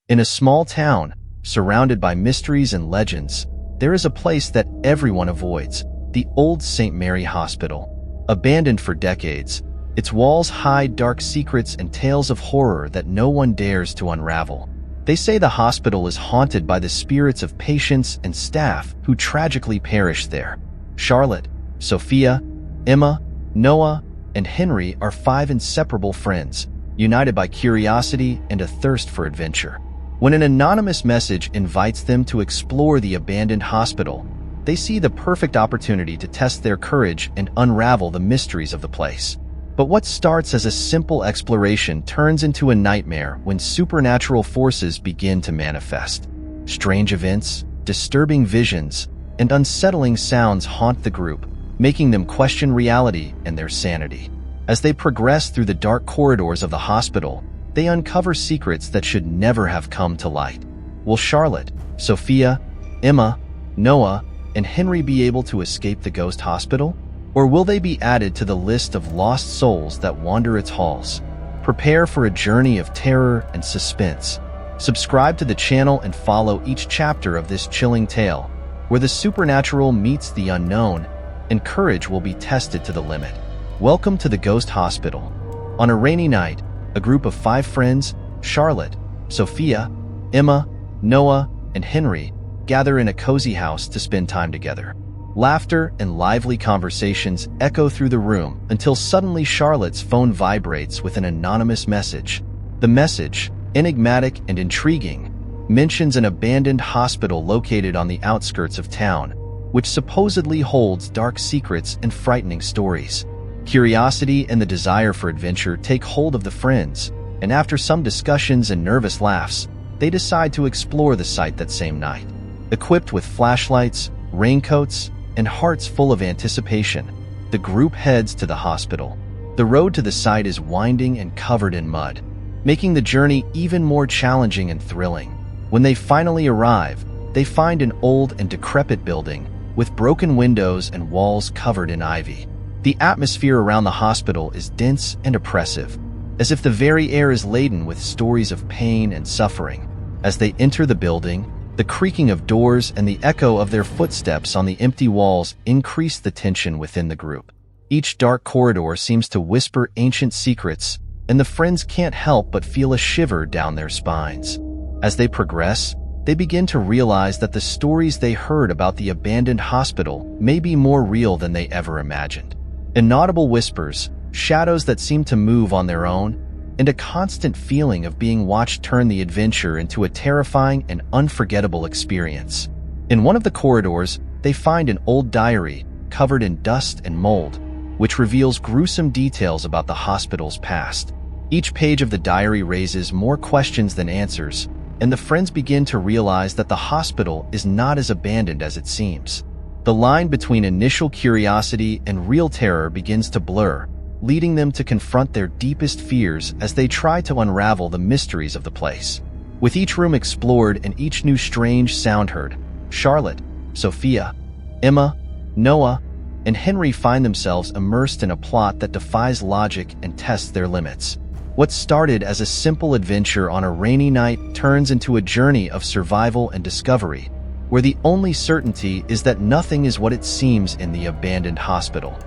In a small town, surrounded by mysteries and legends, there is a place that everyone avoids, the old St. Mary Hospital. Abandoned for decades, its walls hide dark secrets and tales of horror that no one dares to unravel. They say the hospital is haunted by the spirits of patients and staff who tragically perished there. Charlotte, Sophia, Emma, Noah, and Henry are 5 inseparable friends, united by curiosity and a thirst for adventure. When an anonymous message invites them to explore the abandoned hospital, they see the perfect opportunity to test their courage and unravel the mysteries of the place. But what starts as a simple exploration turns into a nightmare when supernatural forces begin to manifest. Strange events, disturbing visions, and unsettling sounds haunt the group, making them question reality and their sanity. As they progress through the dark corridors of the hospital, they uncover secrets that should never have come to light. Will Charlotte, Sophia, Emma, Noah, and Henry be able to escape the ghost hospital? Or will they be added to the list of lost souls that wander its halls? Prepare for a journey of terror and suspense. Subscribe to the channel and follow each chapter of this chilling tale, where the supernatural meets the unknown and courage will be tested to the limit. Welcome to the Ghost Hospital. On a rainy night, a group of 5 friends, Charlotte, Sophia, Emma, Noah, and Henry, gather in a cozy house to spend time together. Laughter and lively conversations echo through the room until suddenly Charlotte's phone vibrates with an anonymous message. The message, enigmatic and intriguing, mentions an abandoned hospital located on the outskirts of town, which supposedly holds dark secrets and frightening stories. Curiosity and the desire for adventure take hold of the friends, and after some discussions and nervous laughs, they decide to explore the site that same night. Equipped with flashlights, raincoats, and hearts full of anticipation, the group heads to the hospital. The road to the site is winding and covered in mud, making the journey even more challenging and thrilling. When they finally arrive, they find an old and decrepit building with broken windows and walls covered in ivy. The atmosphere around the hospital is dense and oppressive, as if the very air is laden with stories of pain and suffering. As they enter the building, the creaking of doors and the echo of their footsteps on the empty walls increase the tension within the group. Each dark corridor seems to whisper ancient secrets, and the friends can't help but feel a shiver down their spines. As they progress, they begin to realize that the stories they heard about the abandoned hospital may be more real than they ever imagined. Inaudible whispers, shadows that seem to move on their own, and a constant feeling of being watched turn the adventure into a terrifying and unforgettable experience. In one of the corridors, they find an old diary covered in dust and mold, which reveals gruesome details about the hospital's past. Each page of the diary raises more questions than answers, and the friends begin to realize that the hospital is not as abandoned as it seems. The line between initial curiosity and real terror begins to blur, leading them to confront their deepest fears as they try to unravel the mysteries of the place. With each room explored and each new strange sound heard, Charlotte, Sophia, Emma, Noah, and Henry find themselves immersed in a plot that defies logic and tests their limits. What started as a simple adventure on a rainy night turns into a journey of survival and discovery, where the only certainty is that nothing is what it seems in the abandoned hospital.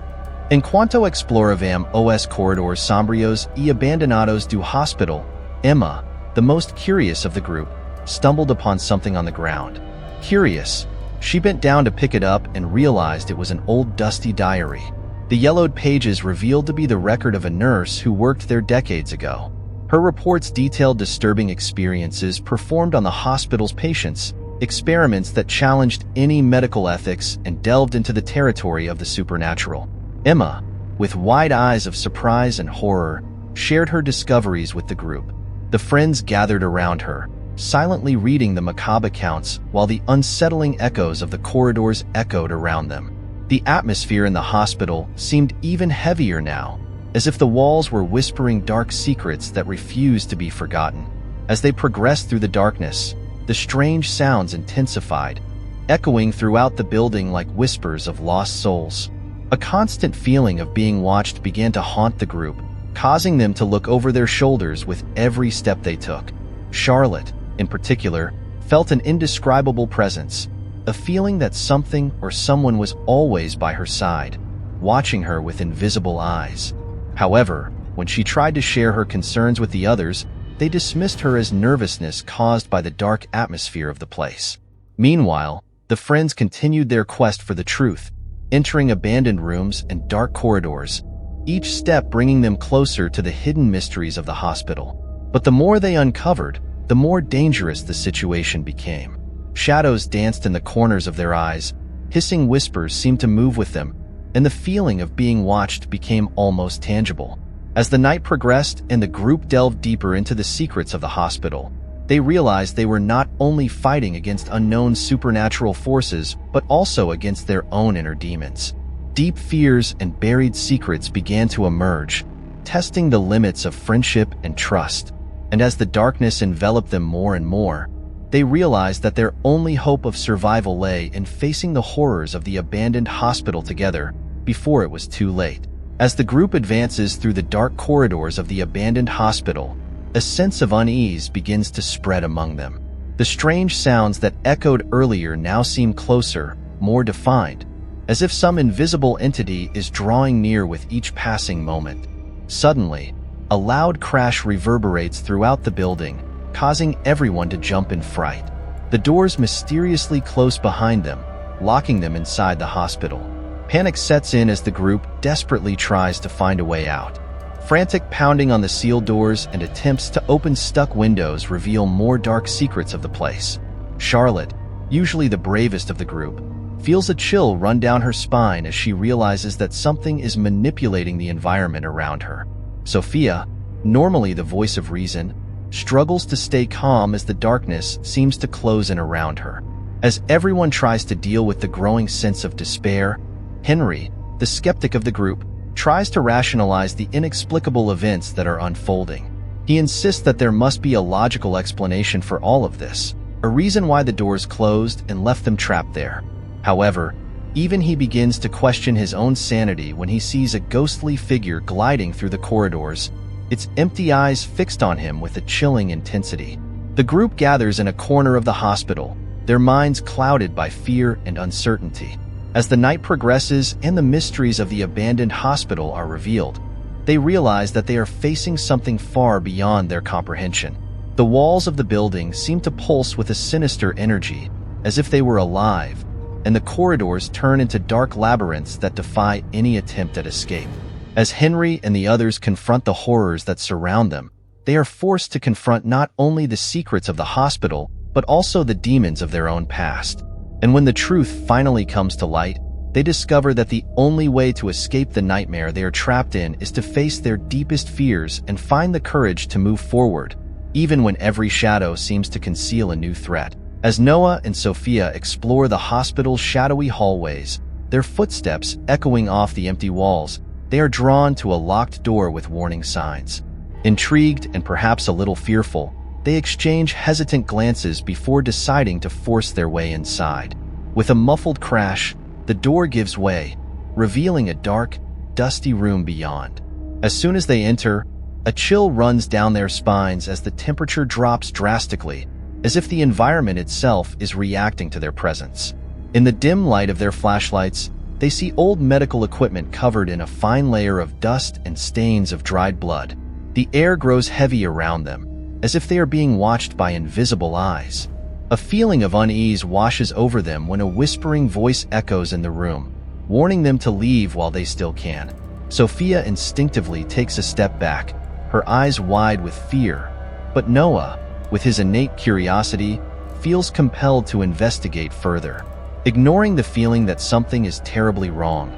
En cuanto exploravam os corredores sombrios y abandonados do hospital, Emma, the most curious of the group, stumbled upon something on the ground. Curious, she bent down to pick it up and realized it was an old dusty diary. The yellowed pages revealed to be the record of a nurse who worked there decades ago. Her reports detailed disturbing experiences performed on the hospital's patients, experiments that challenged any medical ethics and delved into the territory of the supernatural. Emma, with wide eyes of surprise and horror, shared her discoveries with the group. The friends gathered around her, silently reading the macabre accounts while the unsettling echoes of the corridors echoed around them. The atmosphere in the hospital seemed even heavier now, as if the walls were whispering dark secrets that refused to be forgotten. As they progressed through the darkness, the strange sounds intensified, echoing throughout the building like whispers of lost souls. A constant feeling of being watched began to haunt the group, causing them to look over their shoulders with every step they took. Charlotte, in particular, felt an indescribable presence, a feeling that something or someone was always by her side, watching her with invisible eyes. However, when she tried to share her concerns with the others, they dismissed her as nervousness caused by the dark atmosphere of the place. Meanwhile, the friends continued their quest for the truth, entering abandoned rooms and dark corridors, each step bringing them closer to the hidden mysteries of the hospital. But the more they uncovered, the more dangerous the situation became. Shadows danced in the corners of their eyes, hissing whispers seemed to move with them, and the feeling of being watched became almost tangible. As the night progressed and the group delved deeper into the secrets of the hospital, they realized they were not only fighting against unknown supernatural forces, but also against their own inner demons. Deep fears and buried secrets began to emerge, testing the limits of friendship and trust. And as the darkness enveloped them more and more, they realized that their only hope of survival lay in facing the horrors of the abandoned hospital together before it was too late. As the group advances through the dark corridors of the abandoned hospital, a sense of unease begins to spread among them. The strange sounds that echoed earlier now seem closer, more defined, as if some invisible entity is drawing near with each passing moment. Suddenly, a loud crash reverberates throughout the building, causing everyone to jump in fright. The doors mysteriously close behind them, locking them inside the hospital. Panic sets in as the group desperately tries to find a way out. Frantic pounding on the sealed doors and attempts to open stuck windows reveal more dark secrets of the place. Charlotte, usually the bravest of the group, feels a chill run down her spine as she realizes that something is manipulating the environment around her. Sophia, normally the voice of reason, struggles to stay calm as the darkness seems to close in around her. As everyone tries to deal with the growing sense of despair, Henry, the skeptic of the group, tries to rationalize the inexplicable events that are unfolding. He insists that there must be a logical explanation for all of this, a reason why the doors closed and left them trapped there. However, even he begins to question his own sanity when he sees a ghostly figure gliding through the corridors, its empty eyes fixed on him with a chilling intensity. The group gathers in a corner of the hospital, their minds clouded by fear and uncertainty. As the night progresses and the mysteries of the abandoned hospital are revealed, they realize that they are facing something far beyond their comprehension. The walls of the building seem to pulse with a sinister energy, as if they were alive, and the corridors turn into dark labyrinths that defy any attempt at escape. As Henry and the others confront the horrors that surround them, they are forced to confront not only the secrets of the hospital, but also the demons of their own past. And when the truth finally comes to light, they discover that the only way to escape the nightmare they are trapped in is to face their deepest fears and find the courage to move forward, even when every shadow seems to conceal a new threat. As Noah and Sophia explore the hospital's shadowy hallways, their footsteps echoing off the empty walls, they are drawn to a locked door with warning signs. Intrigued and perhaps a little fearful, they exchange hesitant glances before deciding to force their way inside. With a muffled crash, the door gives way, revealing a dark, dusty room beyond. As soon as they enter, a chill runs down their spines as the temperature drops drastically, as if the environment itself is reacting to their presence. In the dim light of their flashlights, they see old medical equipment covered in a fine layer of dust and stains of dried blood. The air grows heavy around them, as if they are being watched by invisible eyes. A feeling of unease washes over them when a whispering voice echoes in the room, warning them to leave while they still can. Sophia instinctively takes a step back, her eyes wide with fear, but Noah, with his innate curiosity, feels compelled to investigate further. Ignoring the feeling that something is terribly wrong,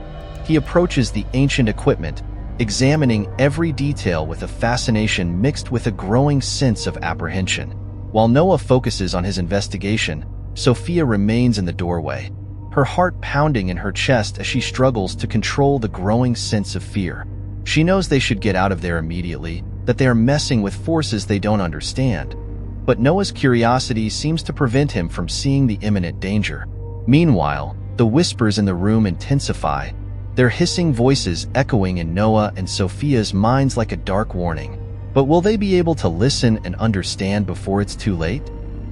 he approaches the ancient equipment, examining every detail with a fascination mixed with a growing sense of apprehension. While Noah focuses on his investigation, Sophia remains in the doorway, her heart pounding in her chest as she struggles to control the growing sense of fear. She knows they should get out of there immediately, that they are messing with forces they don't understand. But Noah's curiosity seems to prevent him from seeing the imminent danger. Meanwhile, the whispers in the room intensify, their hissing voices echoing in Noah and Sophia's minds like a dark warning. But will they be able to listen and understand before it's too late?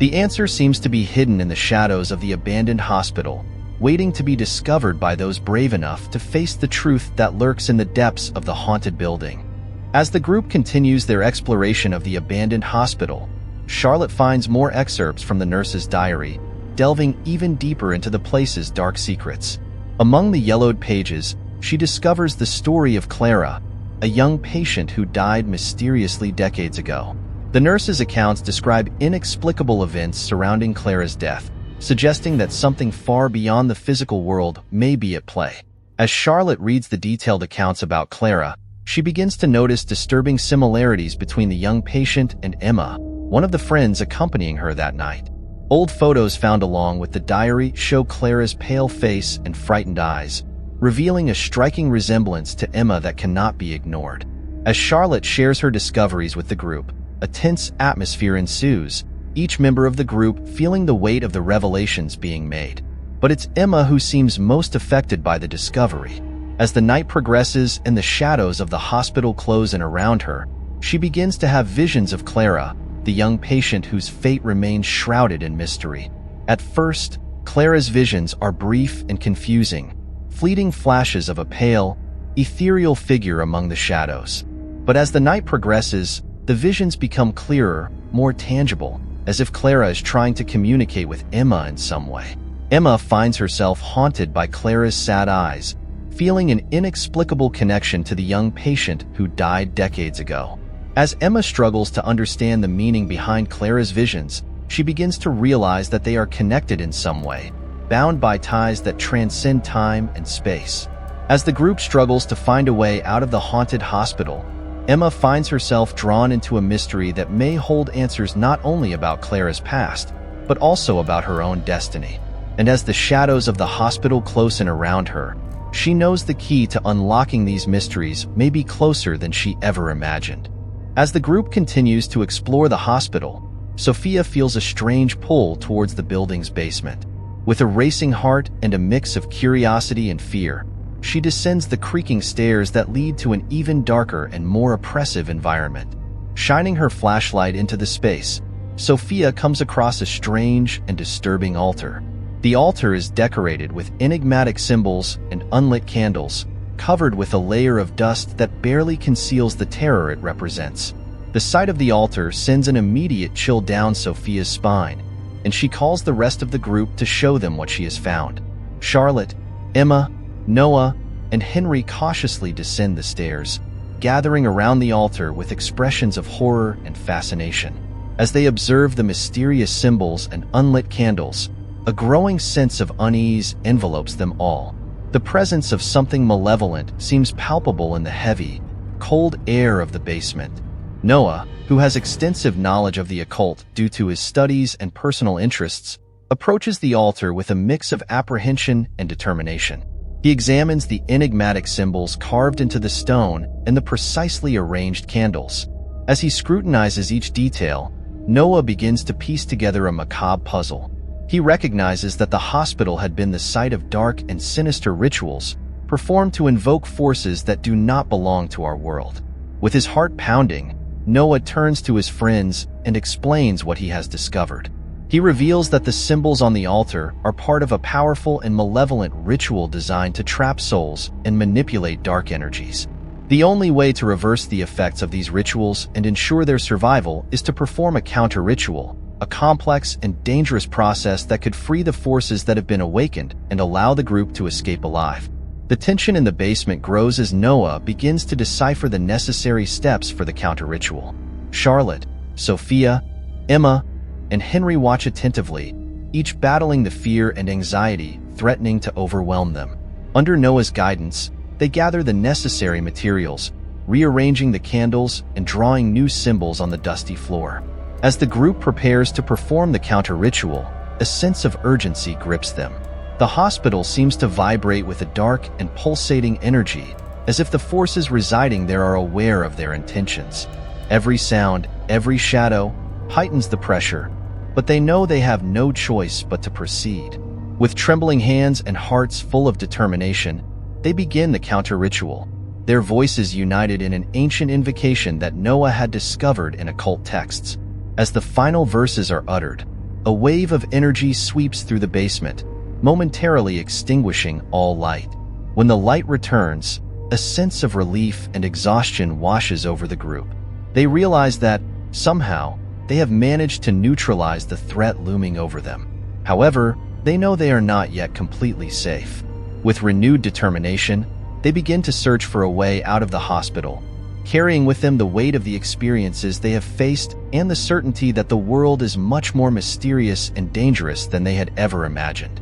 The answer seems to be hidden in the shadows of the abandoned hospital, waiting to be discovered by those brave enough to face the truth that lurks in the depths of the haunted building. As the group continues their exploration of the abandoned hospital, Charlotte finds more excerpts from the nurse's diary, delving even deeper into the place's dark secrets. Among the yellowed pages, she discovers the story of Clara, a young patient who died mysteriously decades ago. The nurse's accounts describe inexplicable events surrounding Clara's death, suggesting that something far beyond the physical world may be at play. As Charlotte reads the detailed accounts about Clara, she begins to notice disturbing similarities between the young patient and Emma, one of the friends accompanying her that night. Old photos found along with the diary show Clara's pale face and frightened eyes, revealing a striking resemblance to Emma that cannot be ignored. As Charlotte shares her discoveries with the group, a tense atmosphere ensues, each member of the group feeling the weight of the revelations being made. But it's Emma who seems most affected by the discovery. As the night progresses and the shadows of the hospital close in around her, she begins to have visions of Clara, the young patient whose fate remains shrouded in mystery. At first, Clara's visions are brief and confusing, fleeting flashes of a pale, ethereal figure among the shadows. But as the night progresses, the visions become clearer, more tangible, as if Clara is trying to communicate with Emma in some way. Emma finds herself haunted by Clara's sad eyes, feeling an inexplicable connection to the young patient who died decades ago. As Emma struggles to understand the meaning behind Clara's visions, she begins to realize that they are connected in some way, bound by ties that transcend time and space. As the group struggles to find a way out of the haunted hospital, Emma finds herself drawn into a mystery that may hold answers not only about Clara's past, but also about her own destiny. And as the shadows of the hospital close in around her, she knows the key to unlocking these mysteries may be closer than she ever imagined. As the group continues to explore the hospital, Sophia feels a strange pull towards the building's basement. With a racing heart and a mix of curiosity and fear, she descends the creaking stairs that lead to an even darker and more oppressive environment. Shining her flashlight into the space, Sophia comes across a strange and disturbing altar. The altar is decorated with enigmatic symbols and unlit candles, covered with a layer of dust that barely conceals the terror it represents. The sight of the altar sends an immediate chill down Sophia's spine, and she calls the rest of the group to show them what she has found. Charlotte, Emma, Noah, and Henry cautiously descend the stairs, gathering around the altar with expressions of horror and fascination. As they observe the mysterious symbols and unlit candles, a growing sense of unease envelopes them all. The presence of something malevolent seems palpable in the heavy, cold air of the basement. Noah, who has extensive knowledge of the occult due to his studies and personal interests, approaches the altar with a mix of apprehension and determination. He examines the enigmatic symbols carved into the stone and the precisely arranged candles. As he scrutinizes each detail, Noah begins to piece together a macabre puzzle. He recognizes that the hospital had been the site of dark and sinister rituals performed to invoke forces that do not belong to our world. With his heart pounding, Noah turns to his friends and explains what he has discovered. He reveals that the symbols on the altar are part of a powerful and malevolent ritual designed to trap souls and manipulate dark energies. The only way to reverse the effects of these rituals and ensure their survival is to perform a counter-ritual, a complex and dangerous process that could free the forces that have been awakened and allow the group to escape alive. The tension in the basement grows as Noah begins to decipher the necessary steps for the counter-ritual. Charlotte, Sophia, Emma, and Henry watch attentively, each battling the fear and anxiety threatening to overwhelm them. Under Noah's guidance, they gather the necessary materials, rearranging the candles and drawing new symbols on the dusty floor. As the group prepares to perform the counter-ritual, a sense of urgency grips them. The hospital seems to vibrate with a dark and pulsating energy, as if the forces residing there are aware of their intentions. Every sound, every shadow, heightens the pressure, but they know they have no choice but to proceed. With trembling hands and hearts full of determination, they begin the counter-ritual, their voices united in an ancient invocation that Noah had discovered in occult texts. As the final verses are uttered, a wave of energy sweeps through the basement, momentarily extinguishing all light. When the light returns, a sense of relief and exhaustion washes over the group. They realize that, somehow, they have managed to neutralize the threat looming over them. However, they know they are not yet completely safe. With renewed determination, they begin to search for a way out of the hospital, carrying with them the weight of the experiences they have faced and the certainty that the world is much more mysterious and dangerous than they had ever imagined.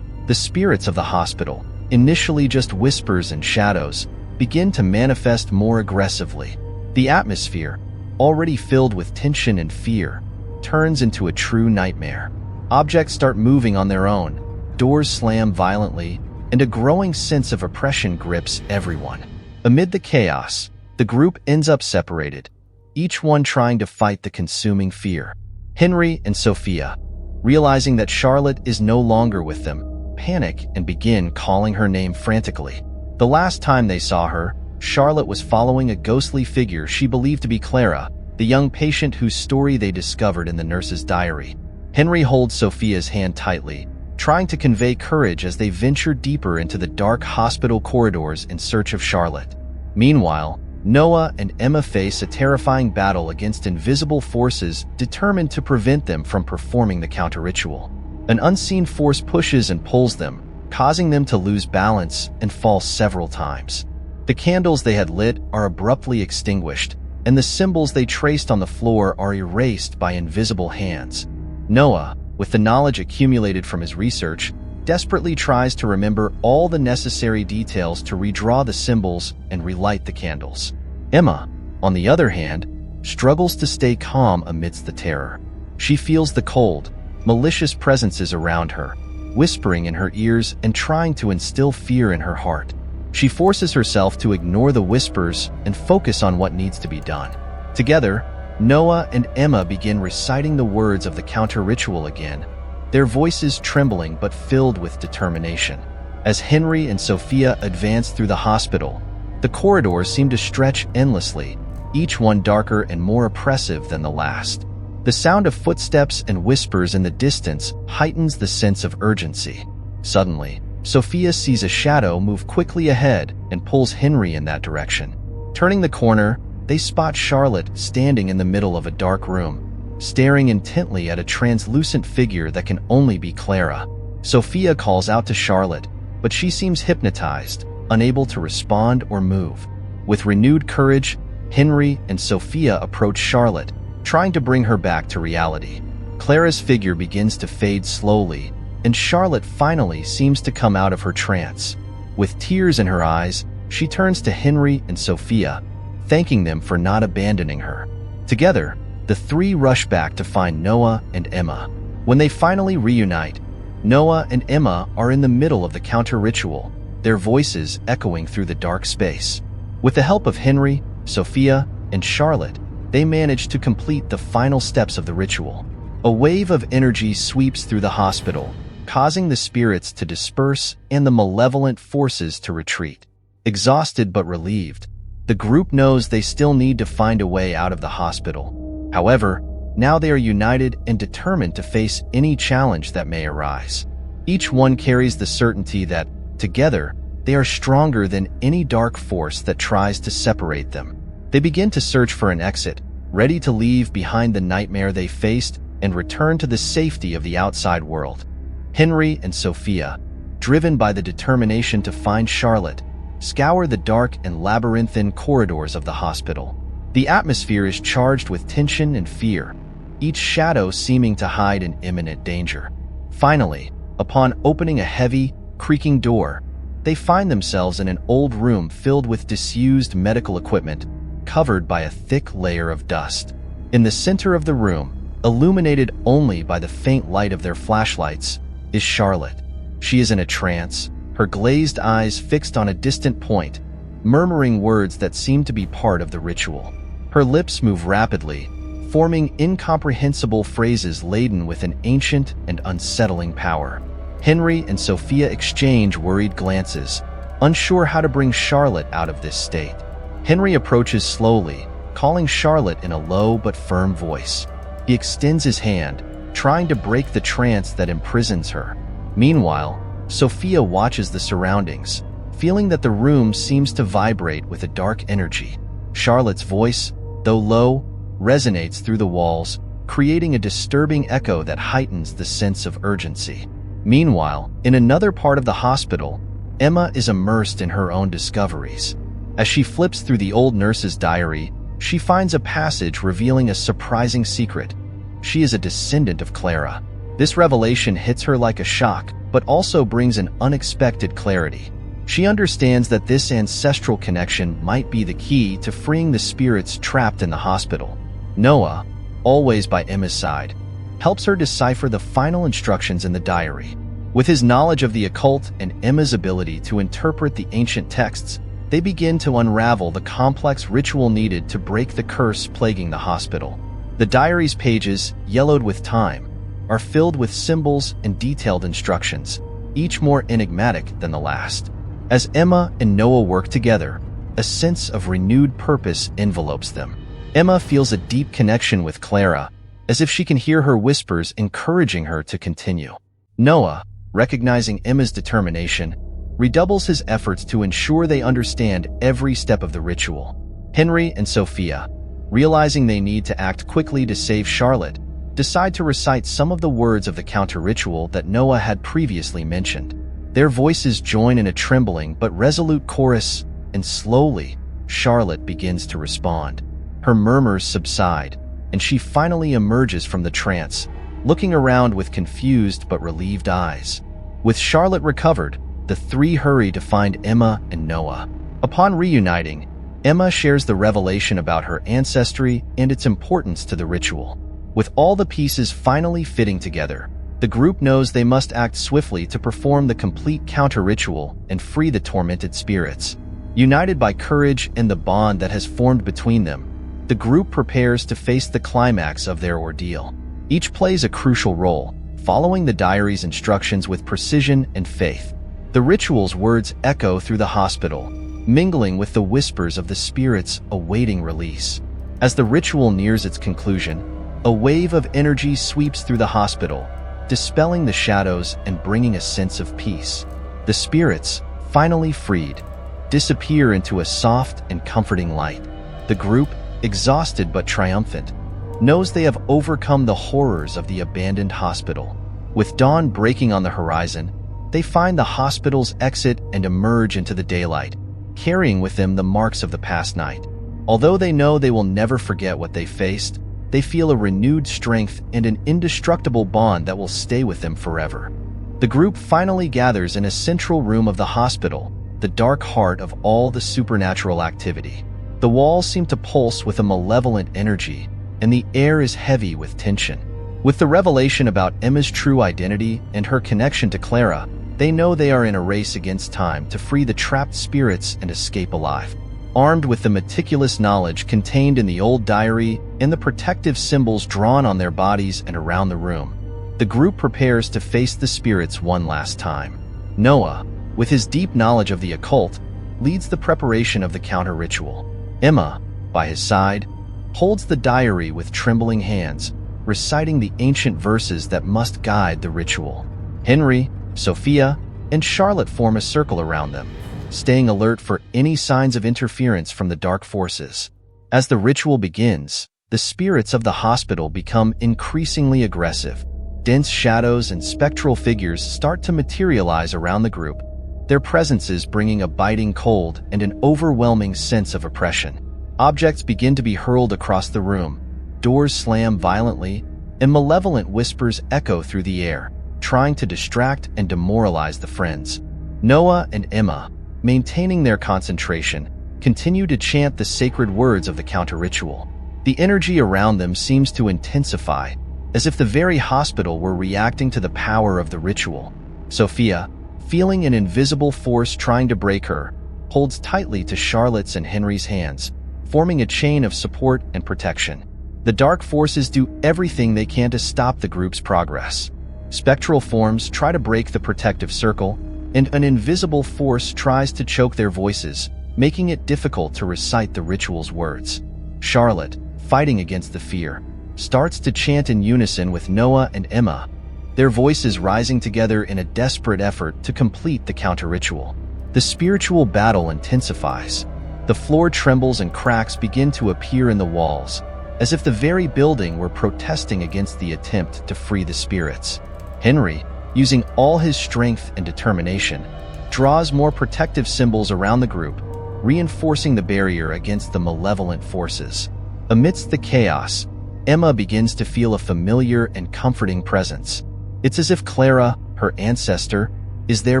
The spirits of the hospital, initially just whispers and shadows, begin to manifest more aggressively. The atmosphere, already filled with tension and fear, turns into a true nightmare. Objects start moving on their own, doors slam violently, and a growing sense of oppression grips everyone. Amid the chaos, the group ends up separated, each one trying to fight the consuming fear. Henry and Sophia, realizing that Charlotte is no longer with them, panic and begin calling her name frantically. The last time they saw her, Charlotte was following a ghostly figure she believed to be Clara, the young patient whose story they discovered in the nurse's diary. Henry holds Sophia's hand tightly, trying to convey courage as they venture deeper into the dark hospital corridors in search of Charlotte. Meanwhile, Noah and Emma face a terrifying battle against invisible forces determined to prevent them from performing the counter-ritual. An unseen force pushes and pulls them, causing them to lose balance and fall several times. The candles they had lit are abruptly extinguished, and the symbols they traced on the floor are erased by invisible hands. Noah, with the knowledge accumulated from his research, desperately tries to remember all the necessary details to redraw the symbols and relight the candles. Emma, on the other hand, struggles to stay calm amidst the terror. She feels the cold, malicious presences around her, whispering in her ears and trying to instill fear in her heart. She forces herself to ignore the whispers and focus on what needs to be done. Together, Noah and Emma begin reciting the words of the counter-ritual again, their voices trembling but filled with determination. As Henry and Sophia advance through the hospital, the corridors seem to stretch endlessly, each one darker and more oppressive than the last. The sound of footsteps and whispers in the distance heightens the sense of urgency. Suddenly, Sophia sees a shadow move quickly ahead and pulls Henry in that direction. Turning the corner, they spot Charlotte standing in the middle of a dark room, staring intently at a translucent figure that can only be Clara. Sophia calls out to Charlotte, but she seems hypnotized, unable to respond or move. With renewed courage, Henry and Sophia approach Charlotte, trying to bring her back to reality. Clara's figure begins to fade slowly, and Charlotte finally seems to come out of her trance. With tears in her eyes, she turns to Henry and Sophia, thanking them for not abandoning her. Together, the three rush back to find Noah and Emma. When they finally reunite, Noah and Emma are in the middle of the counter-ritual, their voices echoing through the dark space. With the help of Henry, Sophia, and Charlotte, they manage to complete the final steps of the ritual. A wave of energy sweeps through the hospital, causing the spirits to disperse and the malevolent forces to retreat. Exhausted but relieved, the group knows they still need to find a way out of the hospital. However, now they are united and determined to face any challenge that may arise. Each one carries the certainty that, together, they are stronger than any dark force that tries to separate them. They begin to search for an exit, ready to leave behind the nightmare they faced and return to the safety of the outside world. Henry and Sophia, driven by the determination to find Charlotte, scour the dark and labyrinthine corridors of the hospital. The atmosphere is charged with tension and fear, each shadow seeming to hide an imminent danger. Finally, upon opening a heavy, creaking door, they find themselves in an old room filled with disused medical equipment, covered by a thick layer of dust. In the center of the room, illuminated only by the faint light of their flashlights, is Charlotte. She is in a trance, her glazed eyes fixed on a distant point, murmuring words that seem to be part of the ritual. Her lips move rapidly, forming incomprehensible phrases laden with an ancient and unsettling power. Henry and Sophia exchange worried glances, unsure how to bring Charlotte out of this state. Henry approaches slowly, calling Charlotte in a low but firm voice. He extends his hand, trying to break the trance that imprisons her. Meanwhile, Sophia watches the surroundings, feeling that the room seems to vibrate with a dark energy. Charlotte's voice, though low, resonates through the walls, creating a disturbing echo that heightens the sense of urgency. Meanwhile, in another part of the hospital, Emma is immersed in her own discoveries. As she flips through the old nurse's diary, she finds a passage revealing a surprising secret. She is a descendant of Clara. This revelation hits her like a shock, but also brings an unexpected clarity. She understands that this ancestral connection might be the key to freeing the spirits trapped in the hospital. Noah, always by Emma's side, helps her decipher the final instructions in the diary. With his knowledge of the occult and Emma's ability to interpret the ancient texts, they begin to unravel the complex ritual needed to break the curse plaguing the hospital. The diary's pages, yellowed with time, are filled with symbols and detailed instructions, each more enigmatic than the last. As Emma and Noah work together, a sense of renewed purpose envelopes them. Emma feels a deep connection with Clara, as if she can hear her whispers encouraging her to continue. Noah, recognizing Emma's determination, redoubles his efforts to ensure they understand every step of the ritual. Henry and Sophia, realizing they need to act quickly to save Charlotte, decide to recite some of the words of the counter-ritual that Noah had previously mentioned. Their voices join in a trembling but resolute chorus, and slowly, Charlotte begins to respond. Her murmurs subside, and she finally emerges from the trance, looking around with confused but relieved eyes. With Charlotte recovered, the three hurry to find Emma and Noah. Upon reuniting, Emma shares the revelation about her ancestry and its importance to the ritual. With all the pieces finally fitting together, the group knows they must act swiftly to perform the complete counter-ritual and free the tormented spirits. United by courage and the bond that has formed between them, the group prepares to face the climax of their ordeal. Each plays a crucial role, following the diary's instructions with precision and faith. The ritual's words echo through the hospital, mingling with the whispers of the spirits awaiting release. As the ritual nears its conclusion, a wave of energy sweeps through the hospital, dispelling the shadows and bringing a sense of peace. The spirits, finally freed, disappear into a soft and comforting light. The group, exhausted but triumphant, knows they have overcome the horrors of the abandoned hospital. With dawn breaking on the horizon, they find the hospital's exit and emerge into the daylight, carrying with them the marks of the past night. Although they know they will never forget what they faced, they feel a renewed strength and an indestructible bond that will stay with them forever. The group finally gathers in a central room of the hospital, the dark heart of all the supernatural activity. The walls seem to pulse with a malevolent energy, and the air is heavy with tension. With the revelation about Emma's true identity and her connection to Clara, they know they are in a race against time to free the trapped spirits and escape alive. Armed with the meticulous knowledge contained in the old diary and the protective symbols drawn on their bodies and around the room, the group prepares to face the spirits one last time. Noah, with his deep knowledge of the occult, leads the preparation of the counter-ritual. Emma, by his side, holds the diary with trembling hands, reciting the ancient verses that must guide the ritual. Henry, Sophia, and Charlotte form a circle around them, staying alert for any signs of interference from the dark forces. As the ritual begins, the spirits of the hospital become increasingly aggressive. Dense shadows and spectral figures start to materialize around the group, their presences bringing a biting cold and an overwhelming sense of oppression. Objects begin to be hurled across the room, doors slam violently, and malevolent whispers echo through the air, trying to distract and demoralize the friends. Noah and Emma, maintaining their concentration, continue to chant the sacred words of the counter-ritual. The energy around them seems to intensify, as if the very hospital were reacting to the power of the ritual. Sophia, feeling an invisible force trying to break her, holds tightly to Charlotte's and Henry's hands, forming a chain of support and protection. The dark forces do everything they can to stop the group's progress. Spectral forms try to break the protective circle, and an invisible force tries to choke their voices, making it difficult to recite the ritual's words. Charlotte, fighting against the fear, starts to chant in unison with Noah and Emma, their voices rising together in a desperate effort to complete the counter-ritual. The spiritual battle intensifies. The floor trembles and cracks begin to appear in the walls, as if the very building were protesting against the attempt to free the spirits. Henry, using all his strength and determination, draws more protective symbols around the group, reinforcing the barrier against the malevolent forces. Amidst the chaos, Emma begins to feel a familiar and comforting presence. It's as if Clara, her ancestor, is there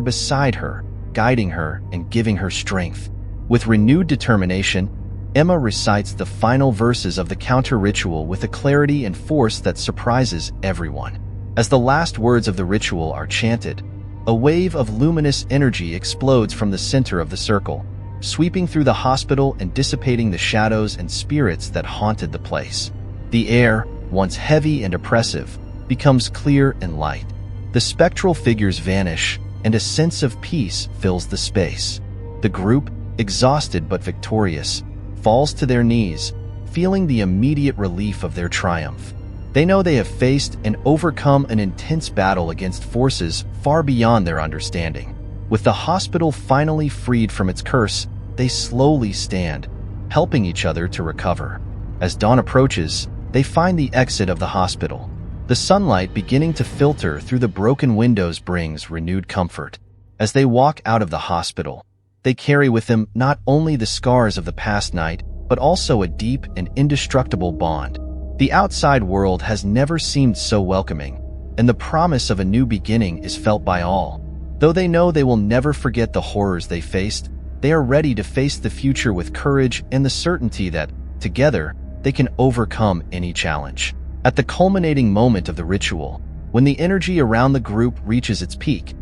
beside her, guiding her and giving her strength. With renewed determination, Emma recites the final verses of the counter-ritual with a clarity and force that surprises everyone. As the last words of the ritual are chanted, a wave of luminous energy explodes from the center of the circle, sweeping through the hospital and dissipating the shadows and spirits that haunted the place. The air, once heavy and oppressive, becomes clear and light. The spectral figures vanish, and a sense of peace fills the space. The group, exhausted but victorious, falls to their knees, feeling the immediate relief of their triumph. They know they have faced and overcome an intense battle against forces far beyond their understanding. With the hospital finally freed from its curse, they slowly stand, helping each other to recover. As dawn approaches, they find the exit of the hospital. The sunlight beginning to filter through the broken windows brings renewed comfort. As they walk out of the hospital, they carry with them not only the scars of the past night, but also a deep and indestructible bond. The outside world has never seemed so welcoming, and the promise of a new beginning is felt by all. Though they know they will never forget the horrors they faced, they are ready to face the future with courage and the certainty that, together, they can overcome any challenge. At the culminating moment of the ritual, when the energy around the group reaches its peak,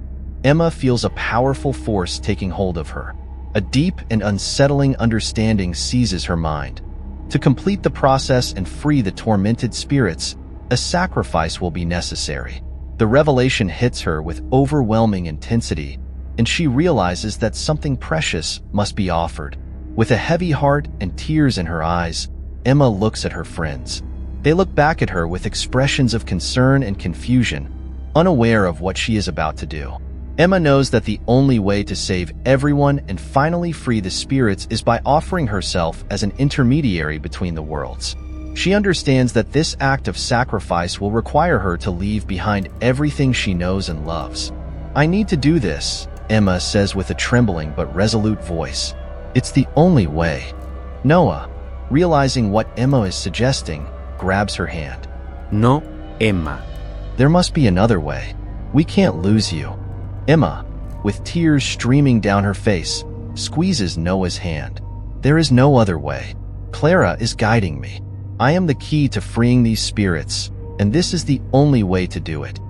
Emma feels a powerful force taking hold of her. A deep and unsettling understanding seizes her mind. To complete the process and free the tormented spirits, a sacrifice will be necessary. The revelation hits her with overwhelming intensity, and she realizes that something precious must be offered. With a heavy heart and tears in her eyes, Emma looks at her friends. They look back at her with expressions of concern and confusion, unaware of what she is about to do. Emma knows that the only way to save everyone and finally free the spirits is by offering herself as an intermediary between the worlds. She understands that this act of sacrifice will require her to leave behind everything she knows and loves. "I need to do this," Emma says with a trembling but resolute voice. "It's the only way." Noah, realizing what Emma is suggesting, grabs her hand. No, Emma. "There must be another way. We can't lose you." Emma, with tears streaming down her face, squeezes Noah's hand. "There is no other way. Clara is guiding me. I am the key to freeing these spirits, and this is the only way to do it."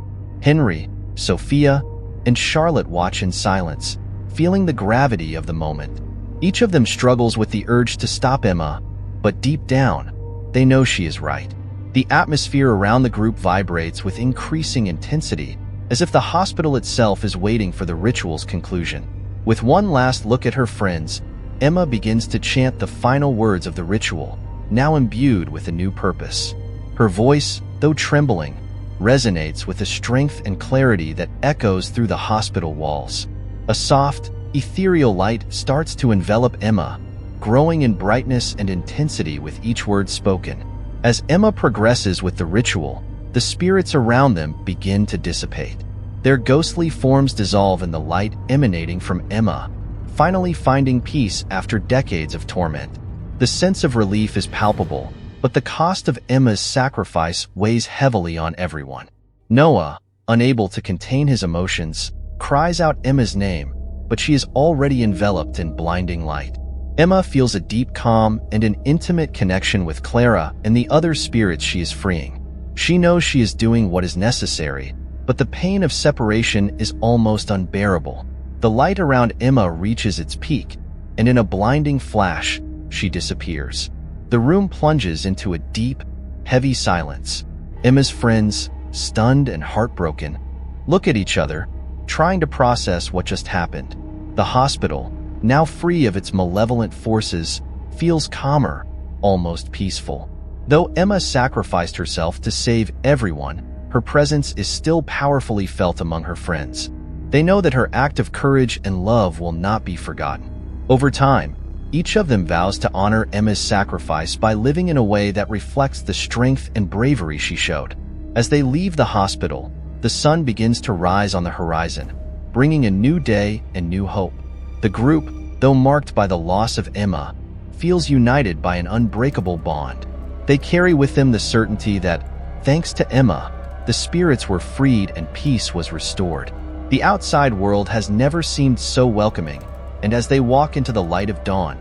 Henry, Sophia, and Charlotte watch in silence, feeling the gravity of the moment. Each of them struggles with the urge to stop Emma, but deep down, they know she is right. The atmosphere around the group vibrates with increasing intensity, as if the hospital itself is waiting for the ritual's conclusion. With one last look at her friends, Emma begins to chant the final words of the ritual, now imbued with a new purpose. Her voice, though trembling, resonates with a strength and clarity that echoes through the hospital walls. A soft, ethereal light starts to envelop Emma, growing in brightness and intensity with each word spoken. As Emma progresses with the ritual, the spirits around them begin to dissipate. Their ghostly forms dissolve in the light emanating from Emma, finally finding peace after decades of torment. The sense of relief is palpable, but the cost of Emma's sacrifice weighs heavily on everyone. Noah, unable to contain his emotions, cries out Emma's name, but she is already enveloped in blinding light. Emma feels a deep calm and an intimate connection with Clara and the other spirits she is freeing. She knows she is doing what is necessary, but the pain of separation is almost unbearable. The light around Emma reaches its peak, and in a blinding flash, she disappears. The room plunges into a deep, heavy silence. Emma's friends, stunned and heartbroken, look at each other, trying to process what just happened. The hospital, now free of its malevolent forces, feels calmer, almost peaceful. Though Emma sacrificed herself to save everyone, her presence is still powerfully felt among her friends. They know that her act of courage and love will not be forgotten. Over time, each of them vows to honor Emma's sacrifice by living in a way that reflects the strength and bravery she showed. As they leave the hospital, the sun begins to rise on the horizon, bringing a new day and new hope. The group, though marked by the loss of Emma, feels united by an unbreakable bond. They carry with them the certainty that, thanks to Emma, the spirits were freed and peace was restored. The outside world has never seemed so welcoming, and as they walk into the light of dawn,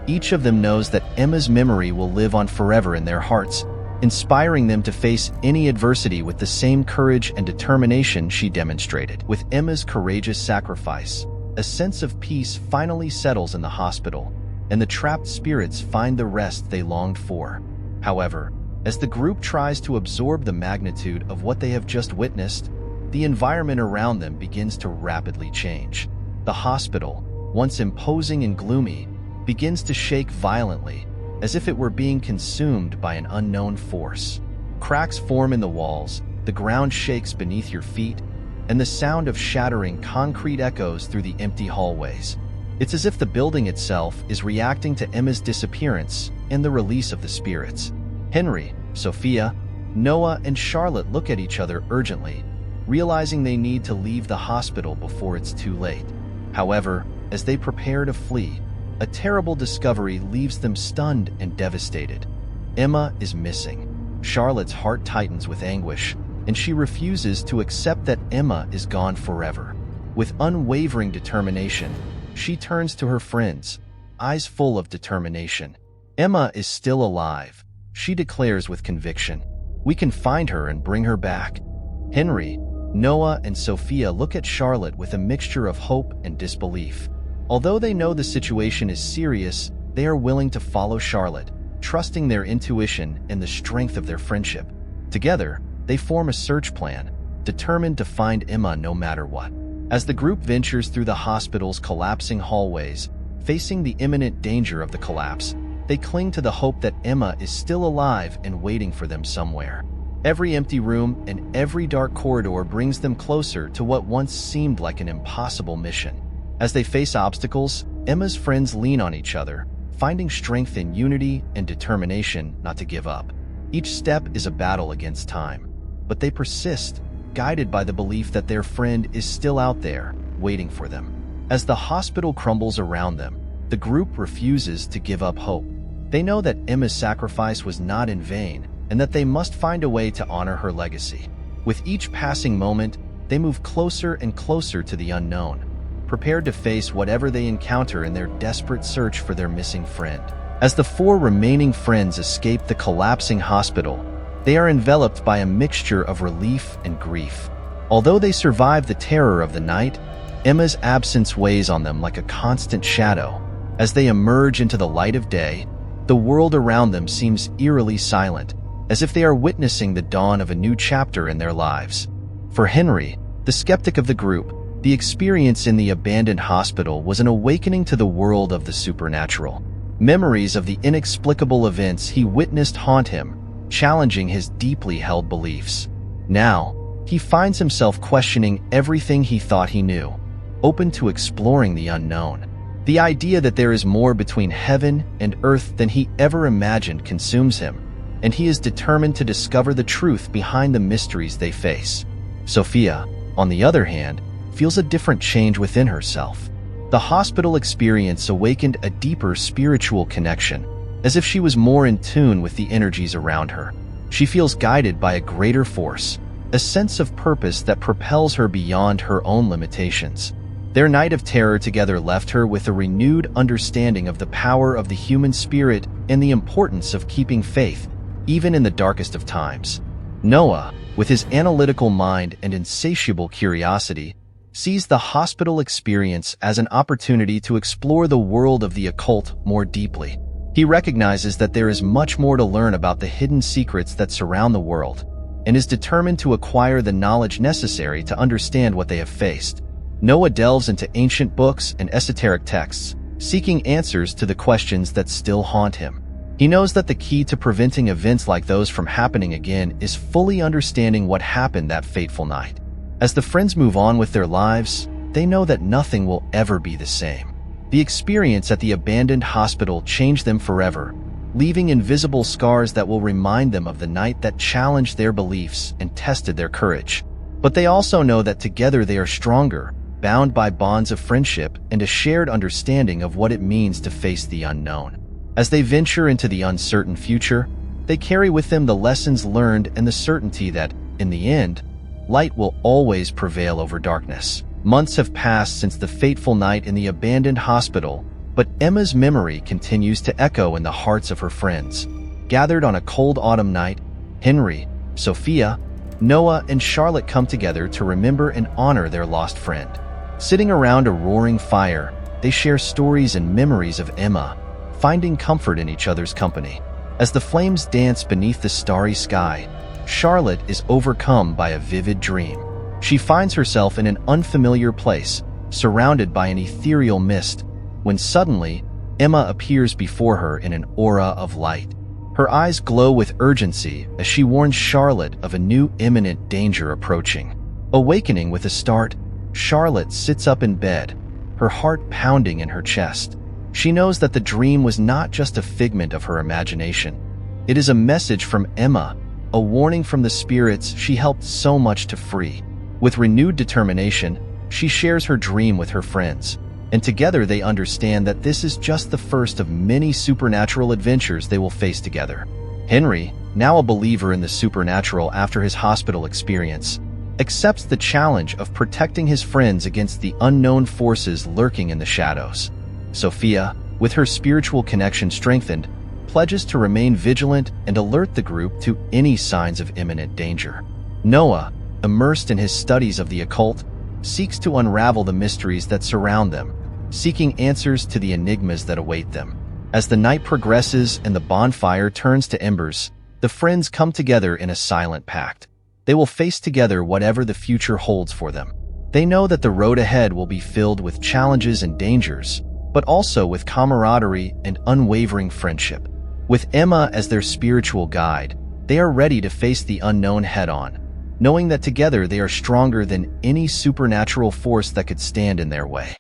each of them knows that Emma's memory will live on forever in their hearts, inspiring them to face any adversity with the same courage and determination she demonstrated. With Emma's courageous sacrifice, a sense of peace finally settles in the hospital, and the trapped spirits find the rest they longed for. However, as the group tries to absorb the magnitude of what they have just witnessed, the environment around them begins to rapidly change. The hospital, once imposing and gloomy, begins to shake violently, as if it were being consumed by an unknown force. Cracks form in the walls, the ground shakes beneath your feet, and the sound of shattering concrete echoes through the empty hallways. It's as if the building itself is reacting to Emma's disappearance and the release of the spirits. Henry, Sophia, Noah, and Charlotte look at each other urgently, realizing they need to leave the hospital before it's too late. However, as they prepare to flee, a terrible discovery leaves them stunned and devastated. Emma is missing. Charlotte's heart tightens with anguish, and she refuses to accept that Emma is gone forever. With unwavering determination, she turns to her friends, eyes full of determination. Emma is still alive, she declares with conviction. We can find her and bring her back. Henry, Noah, and Sophia look at Charlotte with a mixture of hope and disbelief. Although they know the situation is serious, they are willing to follow Charlotte, trusting their intuition and the strength of their friendship. Together, they form a search plan, determined to find Emma no matter what. As the group ventures through the hospital's collapsing hallways, facing the imminent danger of the collapse, they cling to the hope that Emma is still alive and waiting for them somewhere. Every empty room and every dark corridor brings them closer to what once seemed like an impossible mission. As they face obstacles, Emma's friends lean on each other, finding strength in unity and determination not to give up. Each step is a battle against time, but they persist, guided by the belief that their friend is still out there, waiting for them. As the hospital crumbles around them, the group refuses to give up hope. They know that Emma's sacrifice was not in vain, and that they must find a way to honor her legacy. With each passing moment, they move closer and closer to the unknown, prepared to face whatever they encounter in their desperate search for their missing friend. As the four remaining friends escape the collapsing hospital, they are enveloped by a mixture of relief and grief. Although they survive the terror of the night, Emma's absence weighs on them like a constant shadow. As they emerge into the light of day, the world around them seems eerily silent, as if they are witnessing the dawn of a new chapter in their lives. For Henry, the skeptic of the group, the experience in the abandoned hospital was an awakening to the world of the supernatural. Memories of the inexplicable events he witnessed haunt him, challenging his deeply held beliefs. Now, he finds himself questioning everything he thought he knew, open to exploring the unknown. The idea that there is more between heaven and earth than he ever imagined consumes him, and he is determined to discover the truth behind the mysteries they face. Sophia, on the other hand, feels a different change within herself. The hospital experience awakened a deeper spiritual connection, as if she was more in tune with the energies around her. She feels guided by a greater force, a sense of purpose that propels her beyond her own limitations. Their night of terror together left her with a renewed understanding of the power of the human spirit and the importance of keeping faith, even in the darkest of times. Noah, with his analytical mind and insatiable curiosity, sees the hospital experience as an opportunity to explore the world of the occult more deeply. He recognizes that there is much more to learn about the hidden secrets that surround the world, and is determined to acquire the knowledge necessary to understand what they have faced. Noah delves into ancient books and esoteric texts, seeking answers to the questions that still haunt him. He knows that the key to preventing events like those from happening again is fully understanding what happened that fateful night. As the friends move on with their lives, they know that nothing will ever be the same. The experience at the abandoned hospital changed them forever, leaving invisible scars that will remind them of the night that challenged their beliefs and tested their courage. But they also know that together they are stronger, bound by bonds of friendship and a shared understanding of what it means to face the unknown. As they venture into the uncertain future, they carry with them the lessons learned and the certainty that, in the end, light will always prevail over darkness. Months have passed since the fateful night in the abandoned hospital, but Emma's memory continues to echo in the hearts of her friends. Gathered on a cold autumn night, Henry, Sophia, Noah, and Charlotte come together to remember and honor their lost friend. Sitting around a roaring fire, they share stories and memories of Emma, finding comfort in each other's company. As the flames dance beneath the starry sky, Charlotte is overcome by a vivid dream. She finds herself in an unfamiliar place, surrounded by an ethereal mist, when suddenly, Emma appears before her in an aura of light. Her eyes glow with urgency as she warns Charlotte of a new imminent danger approaching. Awakening with a start, Charlotte sits up in bed, her heart pounding in her chest. She knows that the dream was not just a figment of her imagination. It is a message from Emma, a warning from the spirits she helped so much to free. With renewed determination, she shares her dream with her friends, and together they understand that this is just the first of many supernatural adventures they will face together. Henry, now a believer in the supernatural after his hospital experience, accepts the challenge of protecting his friends against the unknown forces lurking in the shadows. Sophia, with her spiritual connection strengthened, pledges to remain vigilant and alert the group to any signs of imminent danger. Noah, immersed in his studies of the occult, seeks to unravel the mysteries that surround them, seeking answers to the enigmas that await them. As the night progresses and the bonfire turns to embers, the friends come together in a silent pact. They will face together whatever the future holds for them. They know that the road ahead will be filled with challenges and dangers, but also with camaraderie and unwavering friendship. With Emma as their spiritual guide, they are ready to face the unknown head-on, knowing that together they are stronger than any supernatural force that could stand in their way.